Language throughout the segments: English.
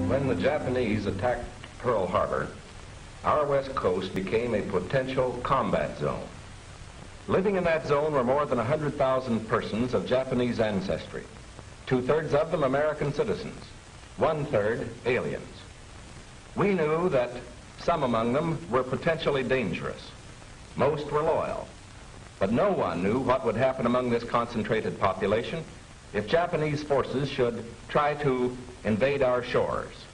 When the Japanese attacked Pearl Harbor, our west coast became a potential combat zone. Living in that zone were more than 100,000 persons of Japanese ancestry, 2/3 of them American citizens, 1/3 aliens. We knew that some among them were potentially dangerous. Most were loyal, but no one knew what would happen among this concentrated population if Japanese forces should try to invade our shores.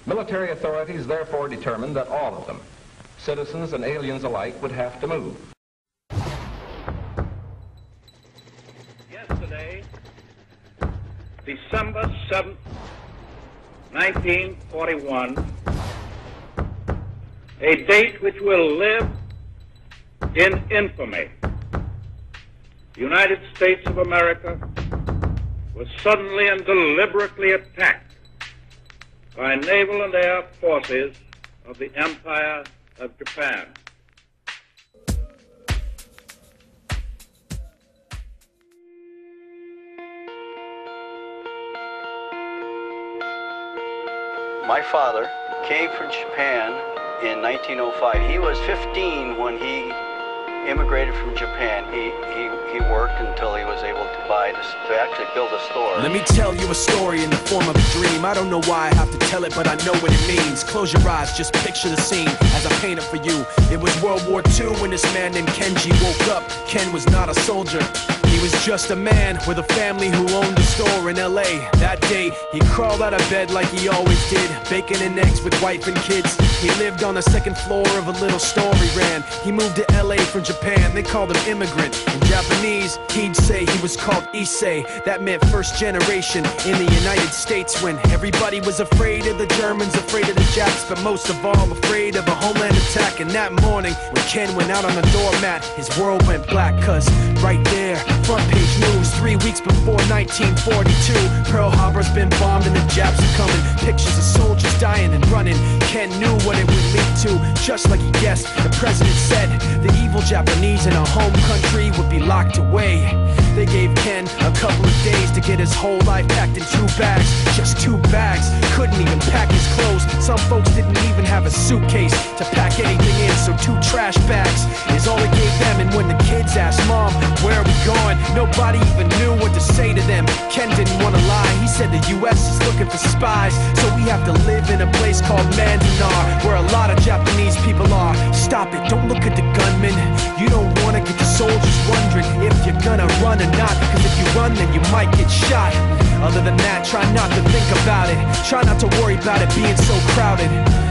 Military authorities therefore determined that all of them, citizens and aliens alike, would have to move. Yesterday, December 7th, 1941, a date which will live in infamy. The United States of America was suddenly and deliberately attacked by naval and air forces of the Empire of Japan. My father came from Japan in 1905. He was 15 when he immigrated from Japan. He worked until he was able to actually build a store. Let me tell you a story in the form of a dream. I don't know why I have to tell it, but I know what it means. Close your eyes, just picture the scene as I paint it for you. It was World War II when this man named Kenji woke up. Ken was not a soldier. He was just a man with a family who owned a store in LA. That day, he crawled out of bed like he always did, bacon and eggs with wife and kids. He lived on the second floor of a little store he ran. He moved to LA from Japan, they called him immigrant. In Japanese, he'd say he was called Issei. That meant first generation in the United States, when everybody was afraid of the Germans, afraid of the Japs, but most of all afraid of a homeland attack. And that morning, when Ken went out on the doormat, his world went black, cause right there, front page news, 3 weeks before 1942, Pearl Harbor's been bombed and the Japs are coming. Pictures of soldiers dying and running. Ken knew what it would lead to, just like he guessed. The president said the evil Japanese in our home country would be locked away. They gave Ken a couple of days to get his whole life packed in 2 bags. Just 2 bags, couldn't even pack his clothes. Some folks didn't even have a suitcase to pack anything in, so 2 trash bags is all it gave them. And when the kids asked Mom, where are we going, nobody even knew what to say to them. Ken didn't want to lie, he said the US is looking for spies, so we have to live in a place called Manzanar, where a lot of Japanese people are. Stop it, don't look at the gunmen. You don't want to get the soldiers wondering if you're gonna run or not, cause if you run then you might get shot. Other than that, try not to think about it. Try not to worry about it being so crowded,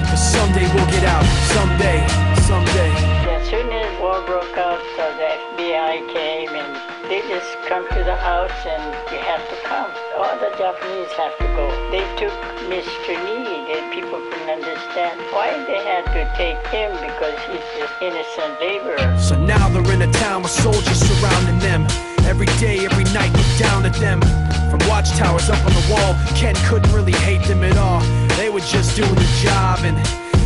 cause someday we'll get out. Someday, someday. As soon as war broke out, the FBI came and they just come to the house and you have to come. All the Japanese have to go. They took Mr. Need and people couldn't understand why they had to take him, because he's just innocent laborer. So now they're in a town with soldiers surrounding them. Every day, every night, look down at them. From watchtowers up on the wall, Ken couldn't really hate them at all. They were just doing the job and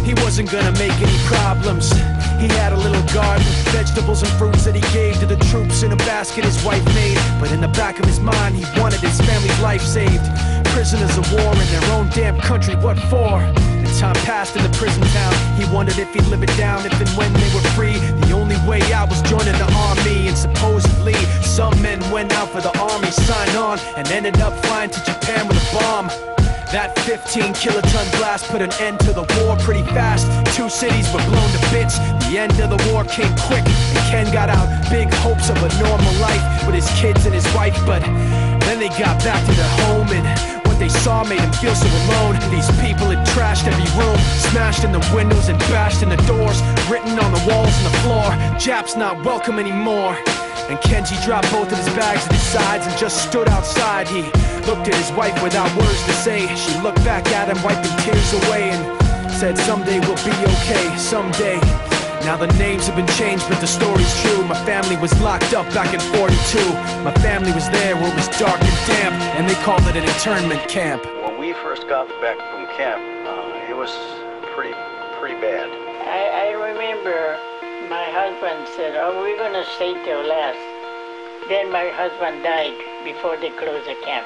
he wasn't gonna make any problems. He had a little garden with vegetables and fruits that he gave to the troops in a basket his wife made. But in the back of his mind, he wanted his family's life saved. Prisoners of war in their own damn country, what for? As time passed in the prison town, he wondered if he'd live it down if and when they were free. The only way out was joining the army, and supposedly some men went out for the army, signed on, and ended up flying to Japan with a bomb. That 15-kiloton blast put an end to the war pretty fast. 2 cities were blown to bits. The end of the war came quick, and Ken got out. Big hopes of a normal life with his kids and his wife, but then they got back to their home, and what they saw made him feel so alone. These people had trashed every room, smashed in the windows and bashed in the doors, written on the walls and the floor, Japs not welcome anymore. And Kenji dropped both of his bags at his sides and just stood outside. He looked at his wife without words to say. She looked back at him, wiping tears away, and said, someday we'll be okay, someday. Now the names have been changed, but the story's true. My family was locked up back in 42. My family was there where it was dark and damp, and they called it an internment camp. When we first got back from camp, it was pretty bad. I remember my husband said, oh, we're going to stay till last. Then my husband died before they closed the camp.